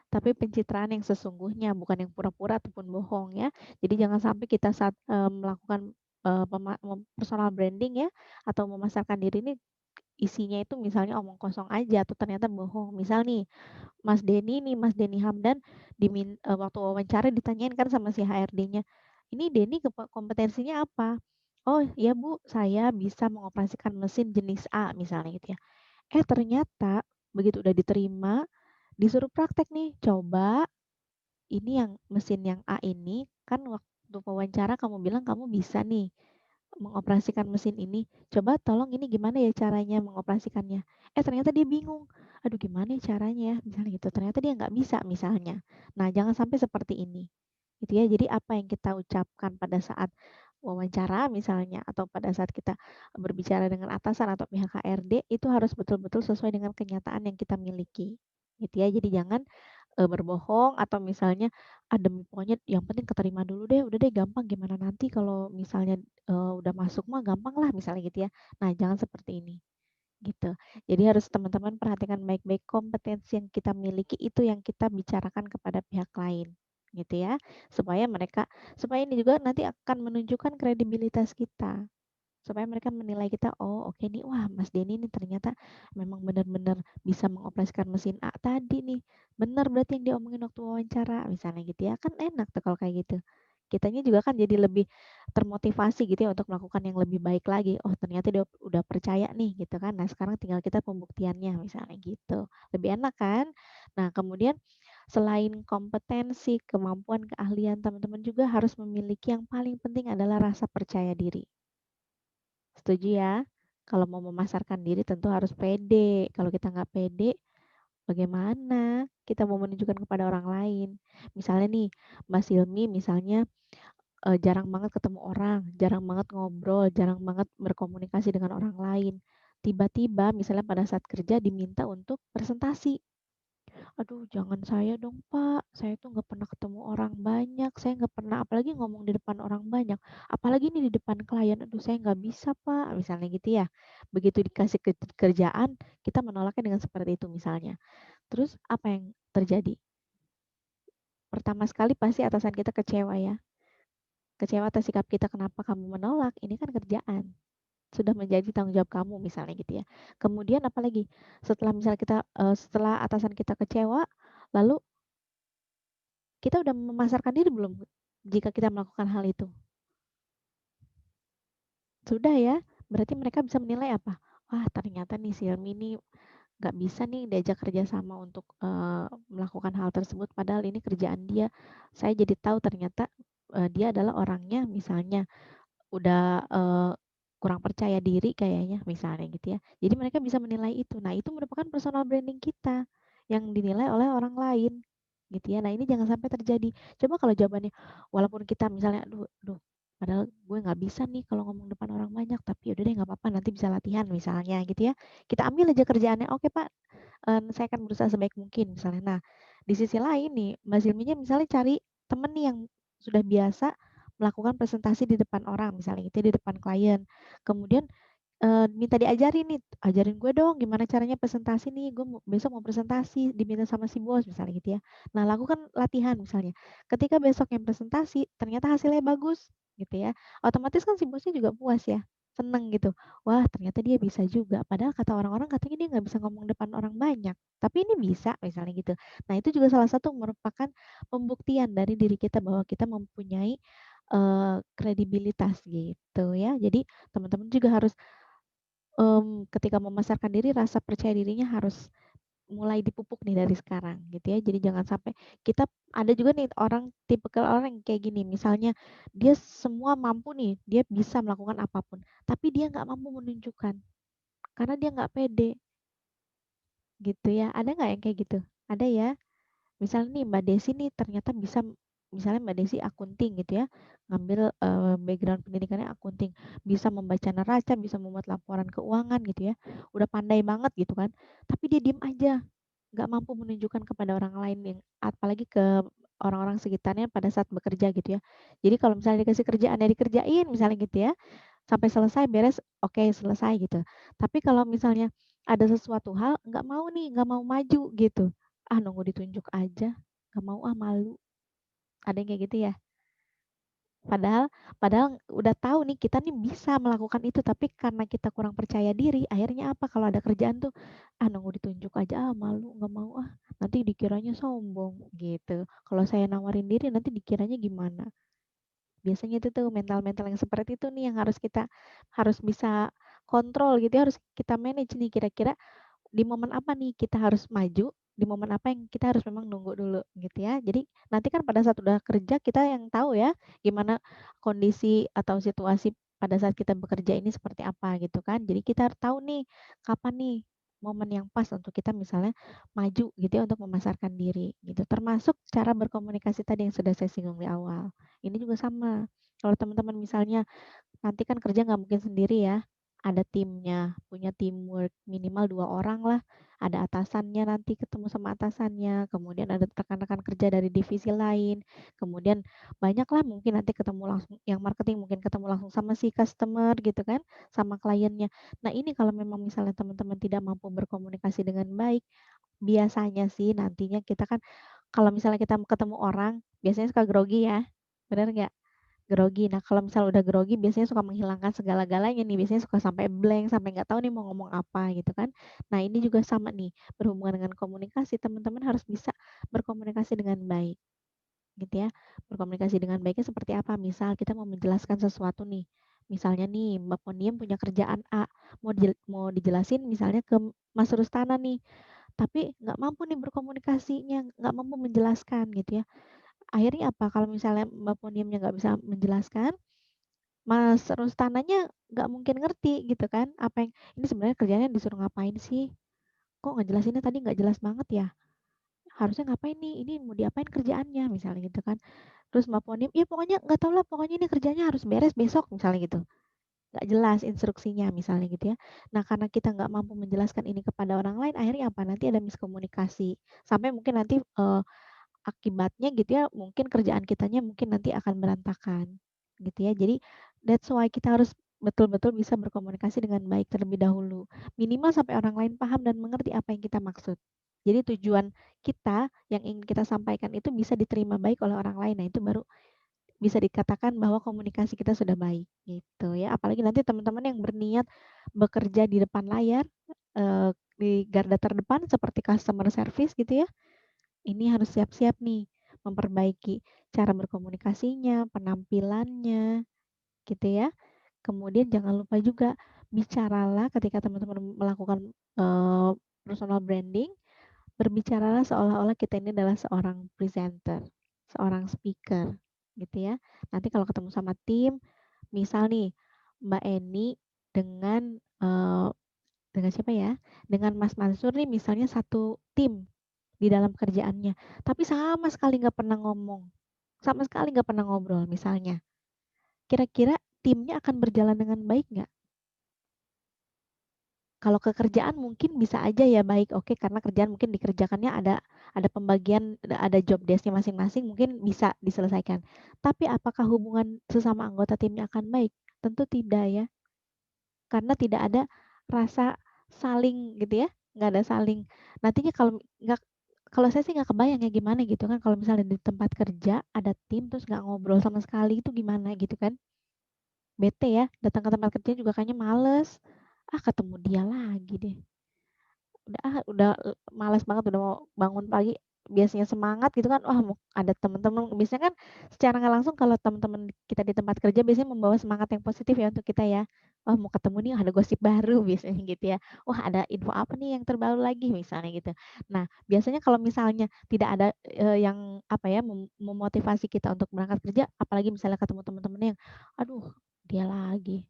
tapi pencitraan yang sesungguhnya, bukan yang pura-pura ataupun bohong ya. Jadi jangan sampai kita saat, melakukan, personal branding ya, atau memasarkan diri ini, isinya itu misalnya omong kosong aja atau ternyata bohong. Misal nih, Mas Denny Hamdan waktu wawancara ditanyain kan sama si HRD-nya, "Ini Denny kompetensinya apa?" "Oh ya Bu, saya bisa mengoperasikan mesin jenis A," misalnya gitu ya. Ternyata begitu udah diterima, disuruh praktek nih, "Coba ini yang mesin yang A ini, kan waktu wawancara kamu bilang kamu bisa nih mengoperasikan mesin ini. Coba tolong ini gimana ya caranya mengoperasikannya?" Ternyata dia bingung. "Aduh gimana ya caranya ya?" Misalnya gitu. Ternyata dia nggak bisa misalnya. Nah, jangan sampai seperti ini. Gitu ya. Jadi apa yang kita ucapkan pada saat wawancara misalnya atau pada saat kita berbicara dengan atasan atau pihak HRD itu harus betul-betul sesuai dengan kenyataan yang kita miliki. Gitu ya. Jadi jangan berbohong atau misalnya, pokoknya yang penting keterima dulu deh, udah deh gampang gimana nanti kalau misalnya, udah masuk mah gampang lah misalnya gitu ya. Nah jangan seperti ini, gitu. Jadi harus teman-teman perhatikan baik-baik kompetensi yang kita miliki itu yang kita bicarakan kepada pihak lain, gitu ya. Supaya ini juga nanti akan menunjukkan kredibilitas kita. Supaya mereka menilai kita, "Oh oke nih, wah Mas Denny nih ternyata memang benar-benar bisa mengoperasikan mesin A tadi nih. Benar berarti yang dia omongin waktu wawancara," misalnya gitu ya. Kan enak tuh kalau kayak gitu. Kitanya juga kan jadi lebih termotivasi gitu ya untuk melakukan yang lebih baik lagi. Oh ternyata dia udah percaya nih gitu kan. Nah sekarang tinggal kita pembuktiannya misalnya gitu. Lebih enak kan? Nah kemudian selain kompetensi, kemampuan, keahlian, teman-teman juga harus memiliki yang paling penting adalah rasa percaya diri. Setuju ya? Kalau mau memasarkan diri tentu harus pede. Kalau kita nggak pede, bagaimana kita mau menunjukkan kepada orang lain? Misalnya nih, Mbak Silmi misalnya jarang banget ketemu orang, jarang banget ngobrol, jarang banget berkomunikasi dengan orang lain. Tiba-tiba misalnya pada saat kerja diminta untuk presentasi. "Aduh jangan saya dong Pak, saya tuh nggak pernah ketemu orang banyak, saya nggak pernah apalagi ngomong di depan orang banyak, apalagi nih di depan klien, aduh saya nggak bisa Pak," misalnya gitu ya. Begitu dikasih kerjaan, kita menolaknya dengan seperti itu misalnya. Terus apa yang terjadi? Pertama sekali pasti atasan kita kecewa ya, kecewa atas sikap kita, "Kenapa kamu menolak? Ini kan kerjaan, sudah menjadi tanggung jawab kamu," misalnya gitu ya. Kemudian apalagi, setelah atasan kita kecewa, lalu kita udah memasarkan diri belum jika kita melakukan hal itu? Sudah ya, berarti mereka bisa menilai apa? Wah, ternyata nih si Helmi ini nggak bisa nih diajak kerja sama untuk melakukan hal tersebut, padahal ini kerjaan dia. Saya jadi tahu ternyata dia adalah orangnya misalnya udah kurang percaya diri kayaknya, misalnya gitu ya. Jadi mereka bisa menilai itu. Nah, itu merupakan personal branding kita yang dinilai oleh orang lain, gitu ya. Nah, ini jangan sampai terjadi. Coba kalau jawabannya, walaupun kita misalnya, "Aduh aduh, padahal gue nggak bisa nih kalau ngomong depan orang banyak, tapi udah deh nggak apa-apa, nanti bisa latihan," misalnya gitu ya. Kita ambil aja kerjaannya, "Oke Pak, saya akan berusaha sebaik mungkin," misalnya. Nah, di sisi lain nih, Mbak Zilminya misalnya cari temen nih yang sudah biasa melakukan presentasi di depan orang, misalnya gitu ya, di depan klien. Kemudian minta diajarin nih, "Ajarin gue dong gimana caranya presentasi nih, gue besok mau presentasi," diminta sama si bos misalnya gitu ya. Nah, lakukan latihan misalnya. Ketika besok yang presentasi ternyata hasilnya bagus gitu ya, otomatis kan si bosnya juga puas ya, seneng gitu. Wah, ternyata dia bisa juga, padahal kata orang-orang katanya dia nggak bisa ngomong depan orang banyak, tapi ini bisa misalnya gitu. Nah, itu juga salah satu merupakan pembuktian dari diri kita bahwa kita mempunyai, kredibilitas gitu ya. Jadi teman-teman juga harus ketika memasarkan diri rasa percaya dirinya harus mulai dipupuk nih dari sekarang gitu ya. Jadi jangan sampai kita ada juga nih orang tipikal orang yang kayak gini, misalnya dia semua mampu nih, dia bisa melakukan apapun, tapi dia nggak mampu menunjukkan karena dia nggak pede gitu ya. Ada nggak yang kayak gitu? Ada ya? Misalnya nih Mbak Desi nih ternyata bisa misalnya Mbak Desi akunting gitu ya, ngambil, background pendidikannya akunting, bisa membaca neraca, bisa membuat laporan keuangan gitu ya, udah pandai banget gitu kan, tapi dia diem aja, nggak mampu menunjukkan kepada orang lain yang apalagi ke orang-orang sekitarnya pada saat bekerja gitu ya. Jadi kalau misalnya dikasih kerjaan ya dikerjain misalnya gitu ya, sampai selesai beres, oke selesai gitu. Tapi kalau misalnya ada sesuatu hal nggak mau nih, nggak mau maju gitu. "Ah, nunggu ditunjuk aja, nggak mau ah, malu." Ada yang kayak gitu ya? Padahal padahal udah tahu nih kita nih bisa melakukan itu, tapi karena kita kurang percaya diri, akhirnya apa, kalau ada kerjaan tuh, "Ah, nunggu ditunjuk aja ah, malu, nggak mau ah, nanti dikiranya sombong," gitu. Kalau saya nawarin diri nanti dikiranya gimana? Biasanya itu tuh mental-mental yang seperti itu nih yang harus bisa kontrol gitu ya, harus kita manage nih kira-kira di momen apa nih kita harus maju, di momen apa yang kita harus memang nunggu dulu gitu ya. Jadi nanti kan pada saat udah kerja kita yang tahu ya gimana kondisi atau situasi pada saat kita bekerja ini seperti apa gitu kan. Jadi kita harus tahu nih kapan nih momen yang pas untuk kita misalnya maju gitu ya untuk memasarkan diri gitu. Termasuk cara berkomunikasi tadi yang sudah saya singgung di awal. Ini juga sama. Kalau teman-teman misalnya nanti kan kerja nggak mungkin sendiri ya, ada timnya, punya teamwork minimal 2 orang lah, ada atasannya nanti ketemu sama atasannya, kemudian ada rekan-rekan kerja dari divisi lain, kemudian banyaklah mungkin nanti ketemu langsung yang marketing mungkin ketemu langsung sama si customer gitu kan, sama kliennya. Nah ini kalau memang misalnya teman-teman tidak mampu berkomunikasi dengan baik, biasanya sih nantinya kita kan kalau misalnya kita ketemu orang, biasanya suka grogi ya, bener nggak? Grogi. Nah, kalau misal udah grogi biasanya suka menghilangkan segala-galanya nih, biasanya suka sampai blank, sampai nggak tahu nih mau ngomong apa gitu kan. Nah, ini juga sama nih, berhubungan dengan komunikasi, teman-teman harus bisa berkomunikasi dengan baik gitu ya. Berkomunikasi dengan baiknya seperti apa? Misal kita mau menjelaskan sesuatu nih, misalnya nih Mbak Poniem punya kerjaan A, mau dijelasin misalnya ke Mas Rustana nih, tapi nggak mampu nih berkomunikasinya, nggak mampu menjelaskan gitu ya. Akhirnya apa, kalau misalnya Mbak Poniemnya nggak bisa menjelaskan, Mas Rustananya nggak mungkin ngerti gitu kan, apa yang ini sebenarnya kerjanya disuruh ngapain sih? Kok ngejelasinnya tadi nggak jelas banget ya? Harusnya ngapain nih? Ini mau diapain kerjaannya? Misalnya gitu kan. Terus Mbak Poniem, "Ya pokoknya nggak tahu lah, pokoknya ini kerjanya harus beres besok," misalnya gitu. Nggak jelas instruksinya misalnya gitu ya. Nah, karena kita nggak mampu menjelaskan ini kepada orang lain, akhirnya apa? Nanti ada miskomunikasi. Sampai mungkin nanti, akibatnya gitu ya, mungkin kerjaan kitanya mungkin nanti akan berantakan, gitu ya. Jadi that's why kita harus betul-betul bisa berkomunikasi dengan baik terlebih dahulu. Minimal sampai orang lain paham dan mengerti apa yang kita maksud. Jadi tujuan kita yang ingin kita sampaikan itu bisa diterima baik oleh orang lain. Nah, itu baru bisa dikatakan bahwa komunikasi kita sudah baik, gitu ya. Apalagi nanti teman-teman yang berniat bekerja di depan layar, di garda terdepan seperti customer service gitu ya, ini harus siap-siap nih, memperbaiki cara berkomunikasinya, penampilannya, gitu ya. Kemudian jangan lupa juga bicaralah ketika teman-teman melakukan, personal branding, berbicaralah seolah-olah kita ini adalah seorang presenter, seorang speaker, gitu ya. Nanti kalau ketemu sama tim, misal nih Mbak Eni dengan, dengan siapa ya, dengan Mas Mansur nih misalnya satu tim di dalam kerjaannya, tapi sama sekali nggak pernah ngomong, sama sekali nggak pernah ngobrol misalnya. Kira-kira timnya akan berjalan dengan baik nggak? Kalau ke kerjaan mungkin bisa aja ya baik, oke karena kerjaan mungkin dikerjakannya ada pembagian, ada job desk-nya masing-masing mungkin bisa diselesaikan. Tapi apakah hubungan sesama anggota timnya akan baik? Tentu tidak ya, karena tidak ada rasa saling gitu ya, nggak ada saling. Nantinya kalau saya sih nggak kebayang ya gimana gitu kan kalau misalnya di tempat kerja ada tim terus nggak ngobrol sama sekali itu gimana gitu kan. Bete ya, datang ke tempat kerja juga kayaknya males. Ah, ketemu dia lagi deh. Udah malas banget udah mau bangun pagi, biasanya semangat gitu kan, wah mau ada temen-temen biasanya kan secara nggak langsung kalau temen-temen kita di tempat kerja biasanya membawa semangat yang positif ya untuk kita ya. Wah mau ketemu nih ada gosip baru biasanya gitu ya. Wah ada info apa nih yang terbaru lagi misalnya gitu. Nah biasanya kalau misalnya tidak ada, yang apa ya memotivasi kita untuk berangkat kerja apalagi misalnya ketemu temen-temen yang, aduh dia lagi,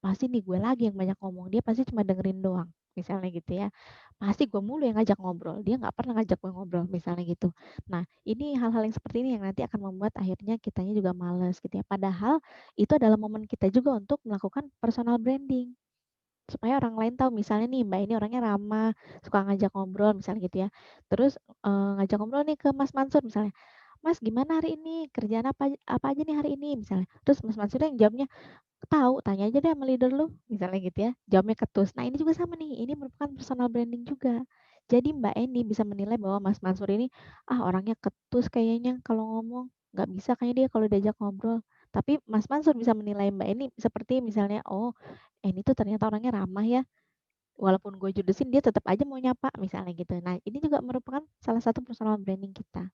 pasti nih gue lagi yang banyak ngomong, dia pasti cuma dengerin doang, misalnya gitu ya. Pasti gue mulu yang ngajak ngobrol, dia nggak pernah ngajak gue ngobrol, misalnya gitu. Nah, ini hal-hal yang seperti ini yang nanti akan membuat akhirnya kitanya juga males gitu ya. Padahal itu adalah momen kita juga untuk melakukan personal branding. Supaya orang lain tahu, misalnya nih Mbak ini orangnya ramah, suka ngajak ngobrol misalnya gitu ya. Terus, ngajak ngobrol nih ke Mas Mansur misalnya, "Mas gimana hari ini? Kerjaan apa apa aja nih hari ini?" Misalnya. Terus Mas Mansur yang jawabnya, "Tahu, tanya aja deh sama leader lu," misalnya gitu ya, jawabnya ketus. Nah ini juga sama nih, ini merupakan personal branding juga. Jadi Mbak Eni bisa menilai bahwa Mas Mansur ini, orangnya ketus kayaknya kalau ngomong, nggak bisa kayaknya dia kalau diajak ngobrol. Tapi Mas Mansur bisa menilai Mbak Eni seperti misalnya, "Oh, Eni tuh ternyata orangnya ramah ya, walaupun gue judesin dia tetap aja mau nyapa," misalnya gitu. Nah, ini juga merupakan salah satu personal branding kita,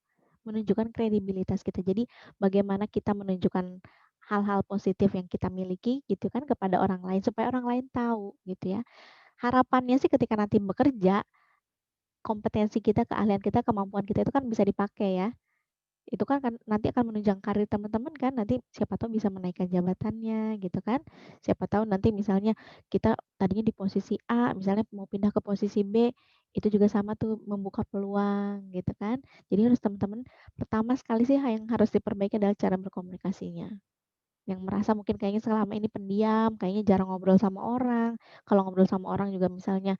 menunjukkan kredibilitas kita. Jadi bagaimana kita menunjukkan hal-hal positif yang kita miliki gitu kan kepada orang lain supaya orang lain tahu gitu ya. Harapannya sih ketika nanti bekerja, kompetensi kita, keahlian kita, kemampuan kita itu kan bisa dipakai ya. Itu kan nanti akan menunjang karir teman-teman kan, nanti siapa tahu bisa menaikkan jabatannya gitu kan. Siapa tahu nanti misalnya kita tadinya di posisi A, misalnya mau pindah ke posisi B, itu juga sama tuh membuka peluang gitu kan. Jadi harus teman-teman pertama sekali sih yang harus diperbaiki adalah cara berkomunikasinya. Yang merasa mungkin kayaknya selama ini pendiam, kayaknya jarang ngobrol sama orang. Kalau ngobrol sama orang juga misalnya,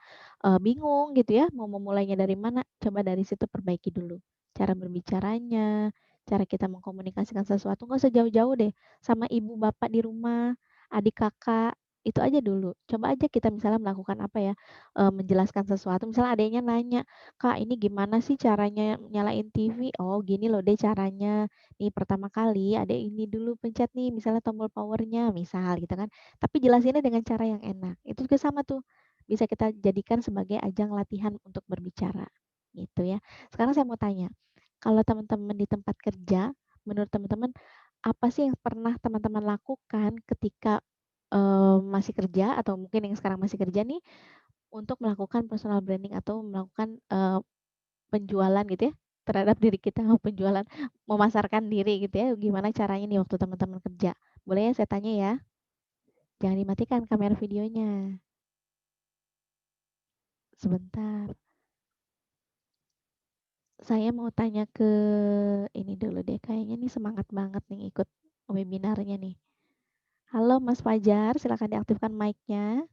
bingung gitu ya, mau memulainya dari mana, coba dari situ perbaiki dulu. Cara berbicaranya, cara kita mengkomunikasikan sesuatu, nggak usah jauh-jauh deh, sama ibu bapak di rumah, adik kakak, itu aja dulu. Coba aja kita misalnya melakukan apa ya, menjelaskan sesuatu, misalnya adiknya nanya, "Kak, ini gimana sih caranya nyalain TV?" "Oh, gini loh deh caranya. Nih pertama kali ada ini dulu pencet nih misalnya tombol powernya misal gitu kan. Tapi jelasinnya dengan cara yang enak. Itu juga sama tuh, bisa kita jadikan sebagai ajang latihan untuk berbicara, gitu ya. Sekarang saya mau tanya, kalau teman-teman di tempat kerja, menurut teman-teman apa sih yang pernah teman-teman lakukan ketika, masih kerja atau mungkin yang sekarang masih kerja nih, untuk melakukan personal branding atau melakukan, penjualan gitu ya, terhadap diri kita, penjualan, memasarkan diri gitu ya, gimana caranya nih waktu teman-teman kerja? Boleh ya saya tanya ya? Jangan dimatikan kamera videonya. Sebentar, saya mau tanya ke ini dulu deh, kayaknya nih semangat banget nih ikut webinarnya nih. Halo Mas Fajar, silakan diaktifkan mic-nya.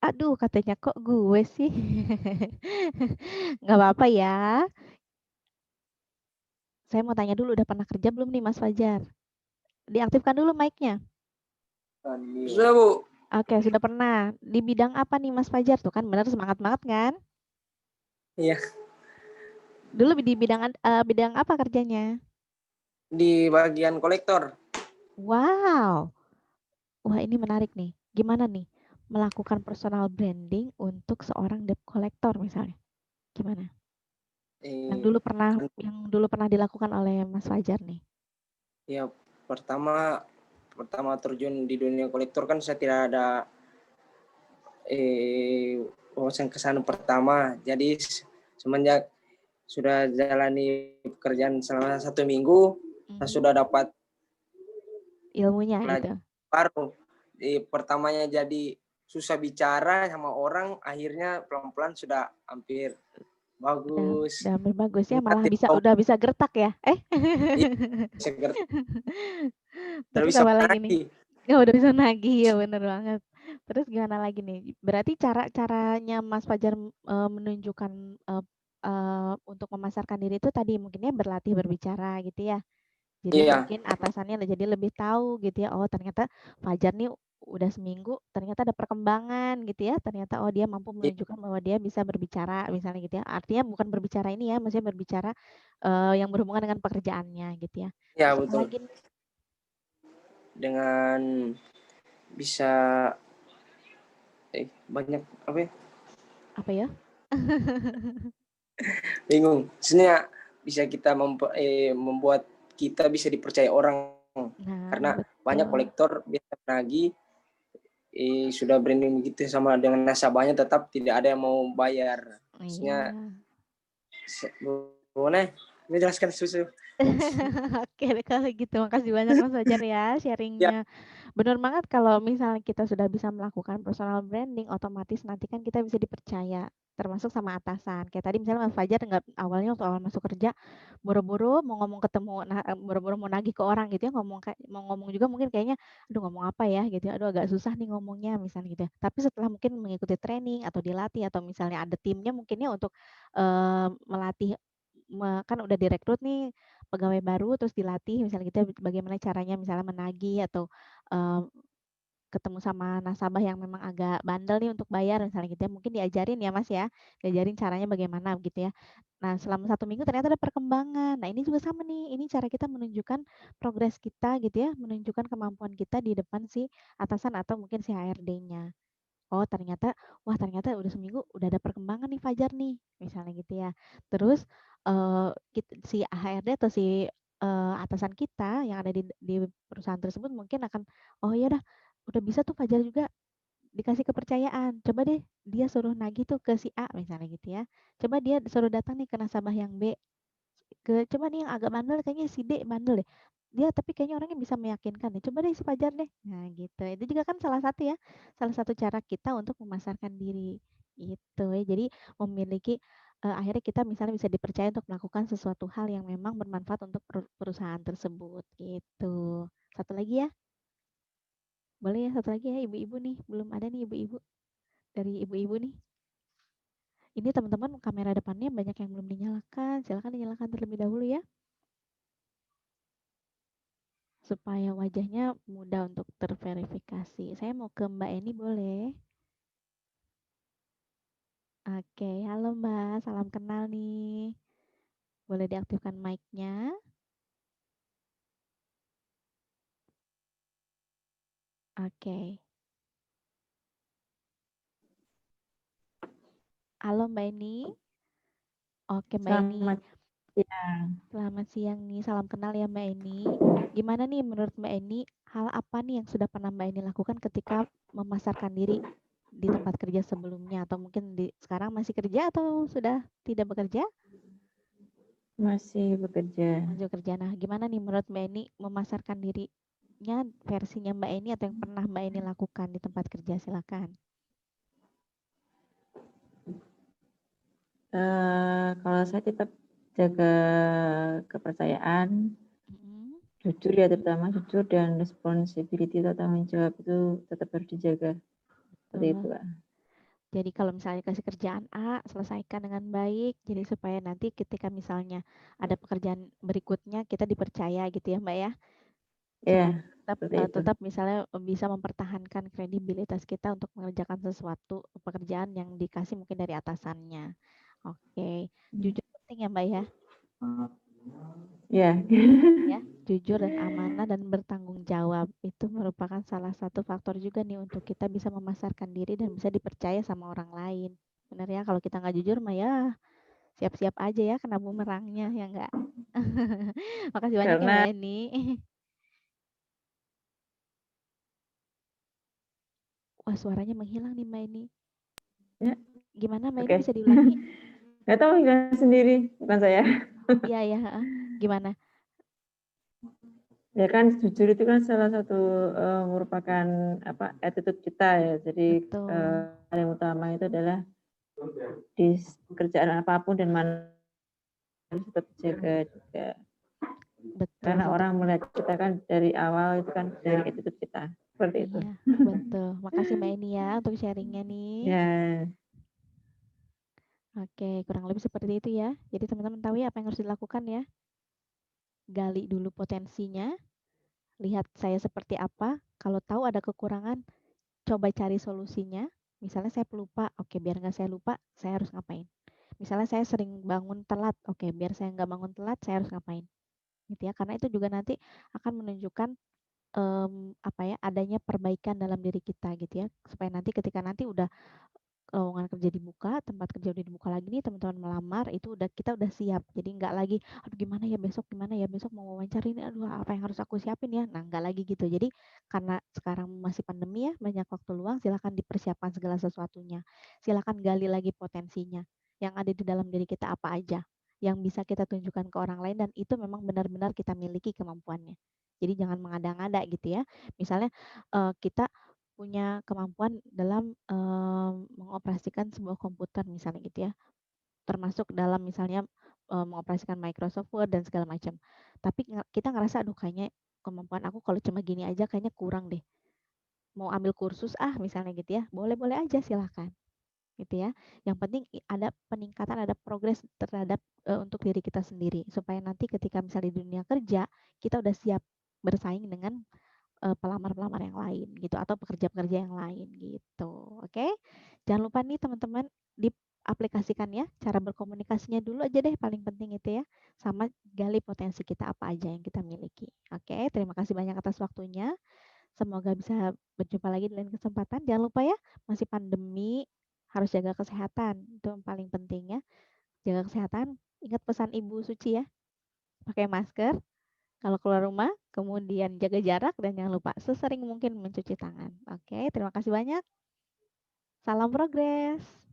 Aduh, katanya kok gue sih? Nggak apa-apa ya. Saya mau tanya dulu, udah pernah kerja belum nih Mas Fajar? Diaktifkan dulu mic-nya. Sudah, Bu. Oke, sudah pernah. Di bidang apa nih Mas Fajar? Tuh kan benar semangat banget kan? Iya, Dulu di bidang apa kerjanya? di bagian kolektor. Wow. Wah, ini menarik nih. Gimana nih melakukan personal branding untuk seorang debt collector misalnya? Gimana? Yang Eh, dulu pernah yang dulu pernah dilakukan oleh Mas Fajar nih. ya pertama pertama terjun di dunia kolektor kan saya tidak ada wawasan kesana pertama. Jadi semenjak sudah jalani pekerjaan selama 1 minggu, saya Mhm. sudah dapat Ilmunya gitu. pelajaran baru. Pertamanya jadi susah bicara sama orang, akhirnya pelan-pelan sudah hampir bagus. Udah hampir bagus ya, malah Melatih udah bisa gertak ya? iya, seger, sudah Terus bisa apa lagi nih? menagih. Ya udah bisa nagih ya bener banget. Terus gimana lagi nih? Berarti caranya Mas Fajar menunjukkan eh, untuk memasarkan diri itu tadi mungkinnya berlatih berbicara gitu ya. Jadi Iya, mungkin atasannya jadi lebih tahu gitu ya. Oh ternyata Fajar nih udah seminggu ternyata ada perkembangan gitu ya. Ternyata oh dia mampu menunjukkan bahwa dia bisa berbicara misalnya gitu ya. Artinya bukan berbicara ini ya, maksudnya berbicara yang berhubungan dengan pekerjaannya gitu ya. iya Terus apa betul. lagi nih? Dengan bisa banyak apa ya? Apa ya? Bingung. Sebenarnya bisa kita membuat kita bisa dipercaya orang Nah, karena banyak betul. kolektor bisa lagi sudah branding begitu sama dengan nasabahnya tetap tidak ada yang mau bayar. Iya. Maksudnya boleh ini jelaskan susu. Oke deh kalau gitu. Makasih banyak Mas Fajar ya Ya, sharingnya. Benar banget kalau misalnya kita sudah bisa melakukan personal branding, otomatis nanti kan kita bisa dipercaya, termasuk sama atasan. Kayak tadi misalnya Mas Fajar nggak awalnya waktu awal masuk kerja, buru-buru mau ngomong ketemu, nah, buru-buru mau nagih ke orang gitu ya, mau ngomong juga mungkin kayaknya, aduh ngomong apa ya gitu ya, aduh agak susah nih ngomongnya misalnya gitu ya. Tapi setelah mungkin mengikuti training atau dilatih atau misalnya ada timnya mungkin ya untuk melatih, kan udah direkrut nih pegawai baru terus dilatih misalnya gitu ya, bagaimana caranya misalnya menagih atau, eee, ketemu sama nasabah yang memang agak bandel nih untuk bayar misalnya gitu ya, mungkin diajarin ya Mas ya, diajarin caranya bagaimana gitu ya. Nah selama 1 minggu ternyata ada perkembangan. Nah ini juga sama nih, ini cara kita menunjukkan progres kita gitu ya, menunjukkan kemampuan kita di depan si atasan atau mungkin si HRD-nya. Oh ternyata, wah ternyata udah seminggu udah ada perkembangan nih Fajar nih, misalnya gitu ya. Terus si HRD atau si atasan kita yang ada di perusahaan tersebut mungkin akan, oh ya udah bisa tuh Fajar juga dikasih kepercayaan. Coba deh dia suruh nagih tuh ke si A misalnya gitu ya. Coba dia suruh datang nih ke nasabah yang B, coba nih yang agak bandel kayaknya si D bandel deh. Dia tapi kayaknya orangnya bisa meyakinkan deh. Coba deh si Fajar deh. Nah, gitu. Itu juga kan salah satu ya, salah satu cara kita untuk memasarkan diri. Gitu ya. Jadi memiliki akhirnya kita misalnya bisa dipercaya untuk melakukan sesuatu hal yang memang bermanfaat untuk perusahaan tersebut gitu. Satu lagi ya. Boleh ya satu lagi ya ibu-ibu nih. Belum ada nih ibu-ibu. Dari ibu-ibu nih. Ini teman-teman kamera depannya banyak yang belum dinyalakan. Silakan dinyalakan terlebih dahulu ya. Supaya wajahnya mudah untuk terverifikasi. Saya mau ke Mbak Eni boleh? Oke, halo Mbak, salam kenal nih. Boleh diaktifkan mic-nya? Oke. Halo Mbak Eni. Oke Mbak Eni, Selamat siang. selamat siang nih. Salam kenal ya Mbak Eni. Gimana nih menurut Mbak Eni, hal apa nih yang sudah pernah Mbak Eni lakukan ketika memasarkan diri di tempat kerja sebelumnya atau mungkin sekarang masih kerja atau sudah tidak bekerja? Masih bekerja. Masih bekerja. Nah, gimana nih menurut Mbak Eni memasarkan dirinya versinya Mbak Eni atau yang pernah Mbak Eni lakukan di tempat kerja? Silakan. Kalau saya tetap jaga kepercayaan, Mm-mm. jujur ya, terutama jujur dan responsibility atau tanggung jawab itu tetap harus dijaga. Seperti itu, Betul. Kak. Jadi kalau misalnya kasih kerjaan A, selesaikan dengan baik. Jadi supaya nanti ketika misalnya ada pekerjaan berikutnya kita dipercaya gitu ya Mbak ya. Ya, Supaya tetap seperti itu. tetap misalnya bisa mempertahankan kredibilitas kita untuk mengerjakan sesuatu pekerjaan yang dikasih mungkin dari atasannya. Oke, jujur penting ya Mbak ya. Ya, Ya, jujur dan amanah dan bertanggung jawab itu merupakan salah satu faktor juga nih untuk kita bisa memasarkan diri dan bisa dipercaya sama orang lain. Benar ya, kalau kita nggak jujur mah ya siap-siap aja ya kena bumerangnya ya enggak. Makasih banyak ya Mbak karena Eni. Wah, suaranya menghilang nih Mbak Eni. ya, Gimana Mbak Eni oke. bisa diulangi? Nggak tahu hilang sendiri, bukan saya. Iya ya, heeh. Gimana? Ya kan jujur itu kan salah satu merupakan attitude kita ya. Jadi Betul. yang utama itu adalah di pekerjaan apapun dan mana harus tetap jaga juga. Betul Karena satu. orang melihat kita kan dari awal itu kan dari attitude kita. Seperti itu. Iya, betul. Makasih Mbak Eni ya untuk sharingnya nih. Ya, Oke, kurang lebih seperti itu ya. Jadi teman-teman tahu ya apa yang harus dilakukan ya. Gali dulu potensinya, lihat saya seperti apa. Kalau tahu ada kekurangan, coba cari solusinya. Misalnya saya pelupa, oke biar nggak saya lupa, saya harus ngapain. Misalnya saya sering bangun telat, oke biar saya nggak bangun telat, saya harus ngapain. Gitu ya, karena itu juga nanti akan menunjukkan apa ya adanya perbaikan dalam diri kita gitu ya supaya nanti ketika nanti udah lowongan kerja dibuka, tempat kerja udah dibuka lagi nih, teman-teman melamar, itu udah kita udah siap. Jadi nggak lagi, aduh gimana ya besok mau wawancara ini, aduh apa yang harus aku siapin ya. Nah, nggak lagi gitu. Jadi karena sekarang masih pandemi ya, banyak waktu luang, silakan dipersiapkan segala sesuatunya. Silakan gali lagi potensinya. Yang ada di dalam diri kita apa aja yang bisa kita tunjukkan ke orang lain dan itu memang benar-benar kita miliki kemampuannya. Jadi jangan mengada-ngada gitu ya. Misalnya kita punya kemampuan dalam mengoperasikan sebuah komputer misalnya gitu ya. Termasuk dalam misalnya mengoperasikan Microsoft Word dan segala macam. Tapi kita ngerasa aduh kayaknya kemampuan aku kalau cuma gini aja kayaknya kurang deh. Mau ambil kursus misalnya gitu ya. Boleh-boleh aja silahkan gitu ya. Yang penting ada peningkatan, ada progres terhadap untuk diri kita sendiri supaya nanti ketika misalnya di dunia kerja kita udah siap bersaing dengan pelamar-pelamar yang lain gitu atau pekerja-pekerja yang lain gitu. Oke. Jangan lupa nih teman-teman diaplikasikan ya cara berkomunikasinya dulu aja deh paling penting itu ya. Sama gali potensi kita apa aja yang kita miliki. Oke, terima kasih banyak atas waktunya. Semoga bisa berjumpa lagi di lain kesempatan. Jangan lupa ya, masih pandemi harus jaga kesehatan. Itu yang paling penting ya. Jaga kesehatan. Ingat pesan Ibu Suci ya. Pakai masker kalau keluar rumah, kemudian jaga jarak dan jangan lupa sesering mungkin mencuci tangan. Oke, terima kasih banyak. Salam progres.